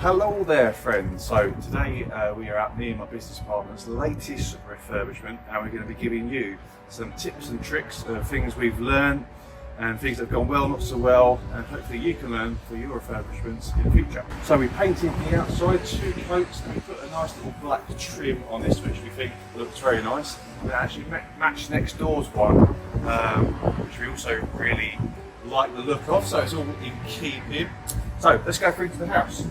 Hello there friends. So today we are at me and my business partner's latest refurbishment, and we're going to be giving you some tips and tricks of things we've learned and things that have gone well, not so well, and hopefully you can learn for your refurbishments in the future. So we painted the outside 2 coats and we put a nice little black trim on this, which we think looks very nice. And it actually matched next door's one, which we also really like the look of, so it's all in keeping. So let's go through to the house.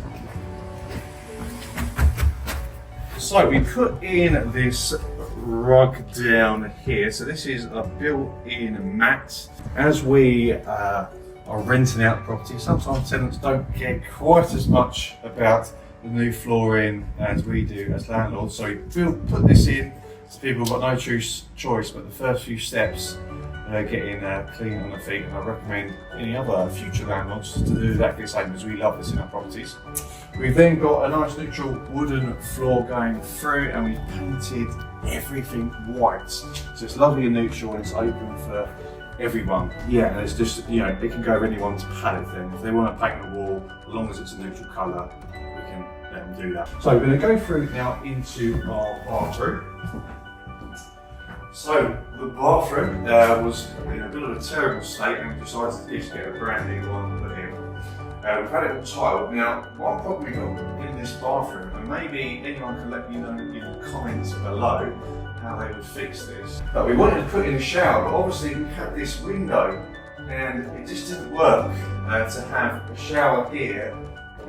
So we put in this rug down here. So this is a built-in mat. As we are renting out the property, sometimes tenants don't get quite as much about the new flooring as we do as landlords. So we put this in so people have got no choice, but the first few steps getting clean on their feet, and I recommend any other future landlords to do exactly the same, as we love this in our properties. We've then got a nice neutral wooden floor going through, and we've painted everything white. So it's lovely and neutral, and it's open for everyone. Yeah, and it's just, you know, it can go over anyone's palette then. If they want to paint the wall, as long as it's a neutral colour, we can let them do that. So we're going to go through now into our bathroom. So the bathroom was in a bit of a terrible state, and we decided to just get a brand new one put in. We've had it all tiled. Now, one problem we've got in this bathroom, and maybe anyone can let me know in the comments below how they would fix this. But we wanted to put in a shower, but obviously we had this window and it just didn't work to have a shower here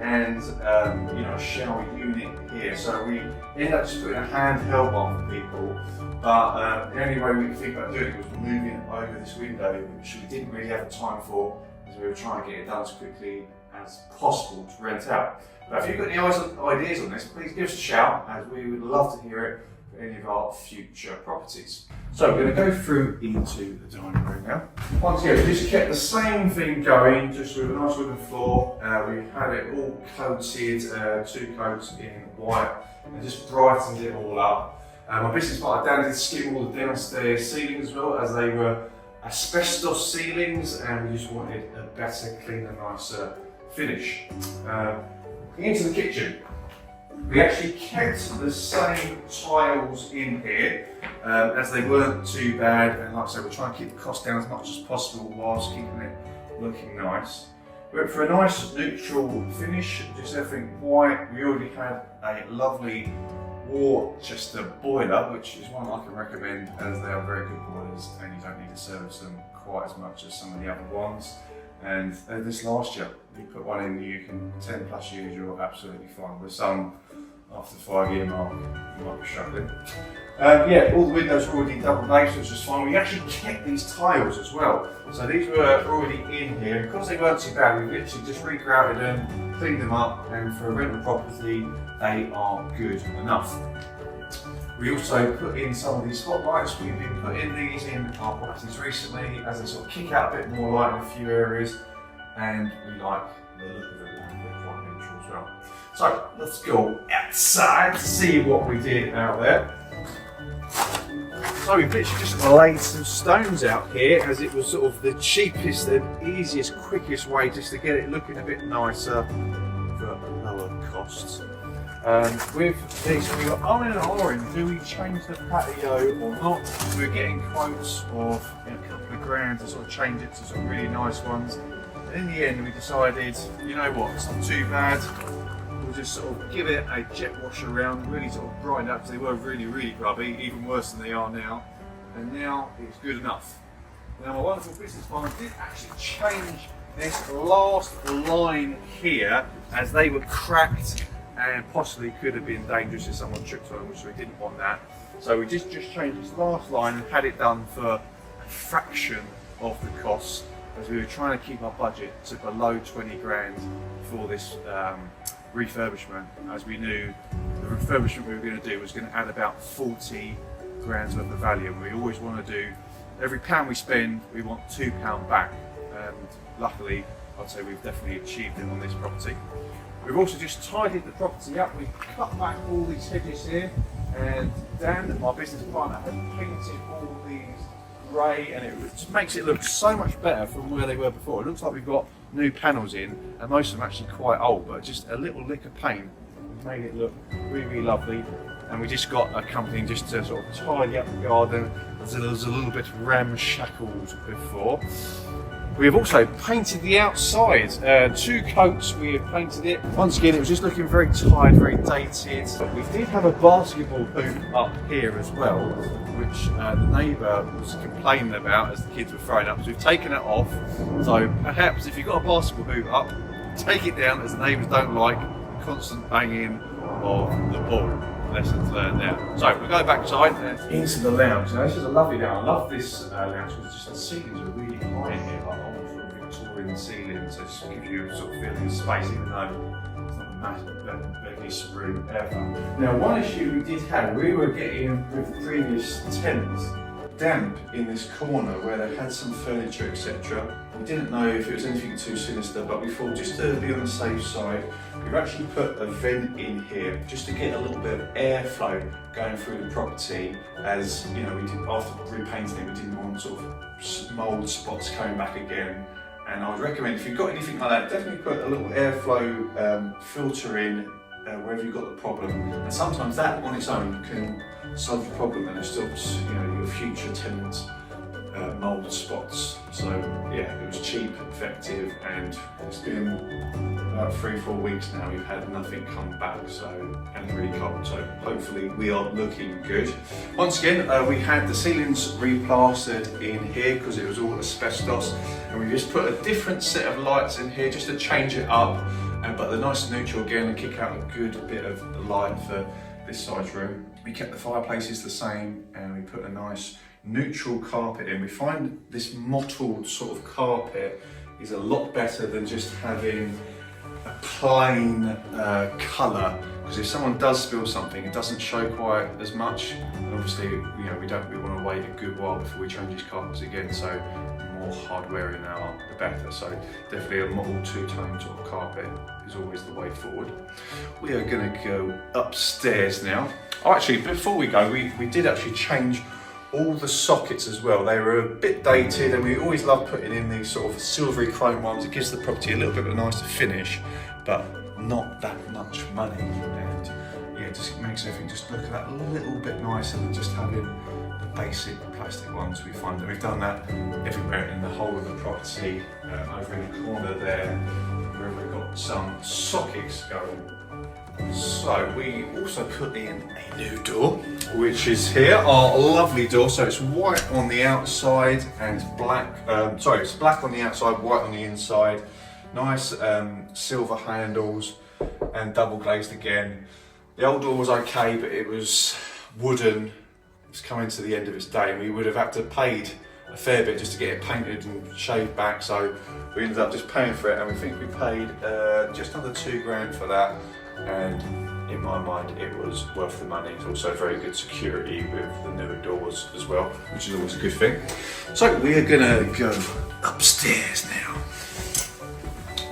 and a shower unit here. So we ended up just putting a handheld one for people. But the only way we could think about doing it was moving it over this window, which we didn't really have the time for, as we were trying to get it done as quickly as possible to rent out. But if you've got any ideas on this, please give us a shout, as we would love to hear it for any of our future properties. So we're going to go through into the dining room now. Once again, we just kept the same thing going, just with a nice wooden floor. We had it all coated, 2 coats in white, and just brightened it all up. My business partner Dan did skim all the downstairs ceilings as well, as they were asbestos ceilings, and we just wanted a better, cleaner, nicer finish. Into the kitchen. We actually kept the same tiles in here, as they weren't too bad, and like I said, we're trying to keep the cost down as much as possible whilst keeping it looking nice. We went for a nice neutral finish, just everything white. We already had a lovely Worcester boiler, which is one I can recommend, as they are very good boilers and you don't need to service them quite as much as some of the other ones. And this last year, you put one in, you can 10 plus years, you're absolutely fine. With some, after the 5-year mark, you might be struggling. All the windows were already double glazed, which was fine. We actually kept these tiles as well. So these were already in here, and because they weren't too bad, we literally just regrouted them, cleaned them up, and for a rental property, they are good enough. We also put in some of these spotlights. We've been putting these in our properties recently, as they sort of kick out a bit more light in a few areas, and we like the look of it, and they're quite neutral as well. So let's go outside to see what we did out there. So we've literally just laid some stones out here, as it was sort of the cheapest and easiest, quickest way just to get it looking a bit nicer for a lower cost. With this, we were umming and ahhing, do we change the patio or not? We were getting quotes of a couple of grand to sort of change it to some really nice ones. And in the end, we decided, you know what, it's not too bad. We'll just sort of give it a jet wash around, really sort of brighten up, because they were really, really grubby, even worse than they are now. And now it's good enough. Now my wonderful business partner did actually change this last line here, as they were cracked and possibly could have been dangerous if someone tripped on them, which we didn't want that. So we just changed this last line and had it done for a fraction of the cost, as we were trying to keep our budget to below 20 grand for this refurbishment, as we knew the refurbishment we were going to do was going to add about 40 grand's worth of value, and we always want to do, every pound we spend, we want £2 back, and luckily I'd say we've definitely achieved it on this property. We've also just tidied the property up. We've cut back all these hedges here, and Dan, my business partner, has painted all these grey, and it just makes it look so much better from where they were before. It looks like we've got new panels in, and most of them actually quite old, but just a little lick of paint made it look really, really lovely. And we just got a company just to sort of tidy up the garden. There was a little bit ramshackled before. We have also painted the outside. 2 coats, we have painted it. Once again, it was just looking very tired, very dated. We did have a basketball hoop up here as well, which the neighbour was complaining about as the kids were throwing up. So we've taken it off. So perhaps if you've got a basketball hoop up, take it down, as the neighbours don't like constant banging of the ball. Lessons learned there. So we'll go back inside into the lounge. Now this is a lovely lounge. I love this lounge because just the ceilings are really high in here, like old sort of Victorian ceilings. So it just gives you a sort of feeling of space, even though it's not the massive, biggest room ever. Now one issue we did have, we were getting with the previous tenants damp in this corner where they had some furniture, etc. We didn't know if it was anything too sinister, but we thought just to be on the safe side, we've actually put a vent in here just to get a little bit of airflow going through the property. As you know, we did after repainting it, we didn't want sort of mould spots coming back again. And I would recommend, if you've got anything like that, definitely put a little airflow filter in wherever you've got the problem. And sometimes that on its own can solve the problem, and it stops, you know, your future tenants mould spots. So yeah, it was cheap, effective, and it's been about 3-4 weeks now. We've had nothing come back, so, and it's really cold, so hopefully we are looking good. Once again, we had the ceilings replastered in here because it was all asbestos, and we just put a different set of lights in here just to change it up, but they're nice and neutral again and kick out a good bit of light for this size room. We kept the fireplaces the same, and we put a nice neutral carpet in. We find this mottled sort of carpet is a lot better than just having a plain colour, because if someone does spill something, it doesn't show quite as much. And obviously, you know, we want to wait a good while before we change these carpets again, so the more hardware in our the better. So definitely a mottled 2-tone sort of carpet is always the way forward. We are going to go upstairs now. Oh, actually, before we go, we did actually change all the sockets as well. They were a bit dated, and we always love putting in these sort of silvery chrome ones. It gives the property a little bit of a nicer finish, but not that much money. And yeah, it just makes everything just look that little bit nicer than just having the basic plastic ones. We find that we've done that everywhere in the whole of the property. Over in the corner there, where we've got some sockets going. So we also put in a new door, which is here, our lovely door. So it's white on the outside and black, it's black on the outside, white on the inside. Nice silver handles and double glazed again. The old door was okay, but it was wooden. It's coming to the end of its day, and we would have had to paid a fair bit just to get it painted and shaved back. So we ended up just paying for it, and we think we paid just under £2 for that. And in my mind, it was worth the money. It's also very good security with the newer doors as well, which is always a good thing. So we are gonna go upstairs now.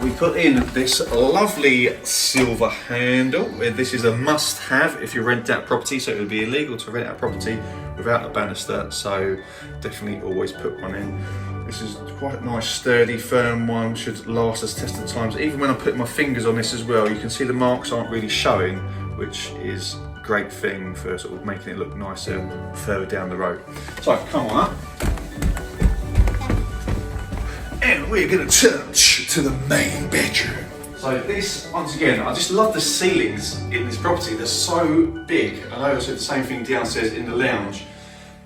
We put in this lovely silver handle. This is a must-have if you rent out property, so it would be illegal to rent out property without a banister, so definitely always put one in. This is quite a nice, sturdy, firm one, should last us tested times. Even when I put my fingers on this as well, you can see the marks aren't really showing, which is a great thing for sort of making it look nicer further down the road. So come on up. And we're gonna turn to the main bedroom. So this, once again, I just love the ceilings in this property. They're so big. I know I said the same thing downstairs in the lounge,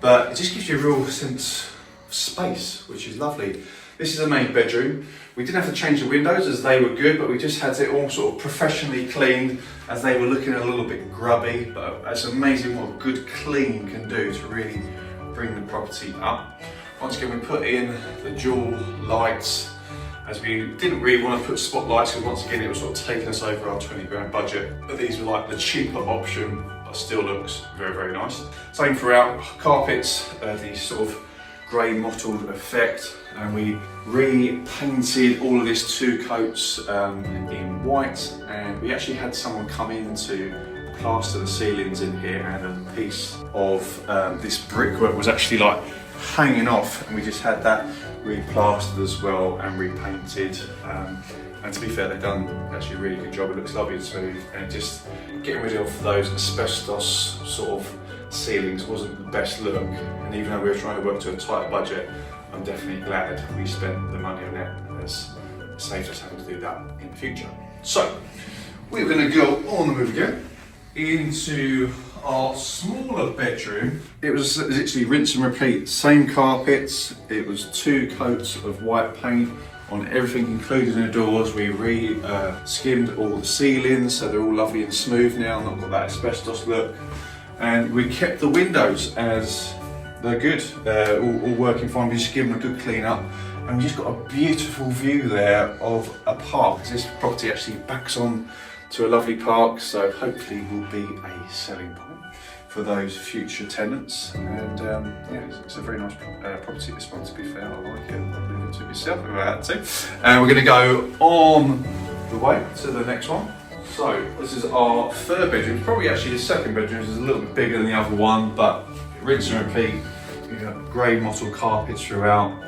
but it just gives you a real sense of space, which is lovely. This is the main bedroom. We didn't have to change the windows as they were good, but we just had it all sort of professionally cleaned as they were looking a little bit grubby. But it's amazing what a good clean can do to really bring the property up. Once again, we put in the dual lights, as we didn't really want to put spotlights because once again it was sort of taking us over our £20 budget. But these were like the cheaper option, but still looks very, very nice. Same throughout. Carpets, the sort of grey mottled effect, and we repainted all of this 2 coats in white, and we actually had someone come in to plaster the ceilings in here, and a piece of this brickwork was actually like hanging off, and we just had that replastered as well and repainted. And to be fair, they've done actually a really good job. It looks lovely and smooth, and just getting rid of those asbestos sort of ceilings wasn't the best look. And even though we were trying to work to a tight budget, I'm definitely glad we spent the money on it, as it saves us having to do that in the future. So we're going to go on the move again into our smaller bedroom. It was literally rinse and repeat, same carpets. It was 2 coats of white paint on everything, including the doors. We skimmed all the ceilings, so they're all lovely and smooth now, not got that asbestos look. And we kept the windows as they're good, all working fine. We just give them a good clean up, and we just got a beautiful view there of a park. This property actually backs on to a lovely park, so hopefully will be a selling point for those future tenants. And yeah, it's a very nice property, this one, to be fair. I like it. I'll leave it to myself if I had to. And we're going to go on the way to the next one. So this is our 3rd bedroom. Probably actually the 2nd bedroom is a little bit bigger than the other one, but rinse and repeat. You've got grey mottled carpets throughout,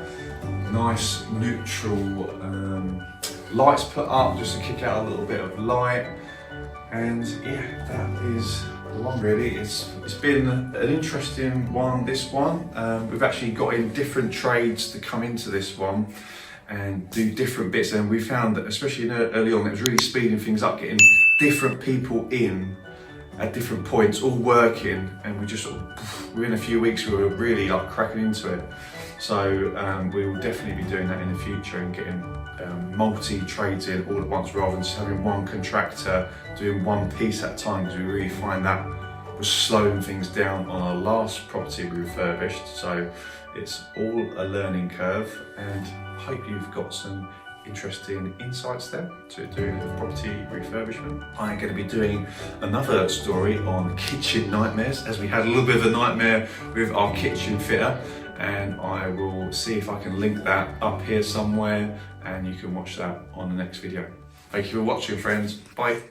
nice neutral lights put up just to kick out a little bit of light. And yeah, that is the one really. It's been an interesting one, this one. We've actually got in different trades to come into this one and do different bits, and we found that especially early on it was really speeding things up, getting different people in at different points, all working, and we just sort of, within a few weeks we were really like cracking into it. So we will definitely be doing that in the future and getting multi-trades in all at once, rather than just having one contractor doing one piece at a time, because we really find that was slowing things down on our last property we refurbished. So it's all a learning curve, and I hope you've got some interesting insights there to doing a property refurbishment. I'm going to be doing another story on kitchen nightmares, as we had a little bit of a nightmare with our kitchen fitter, and I will see if I can link that up here somewhere, and you can watch that on the next video. Thank you for watching, friends. Bye.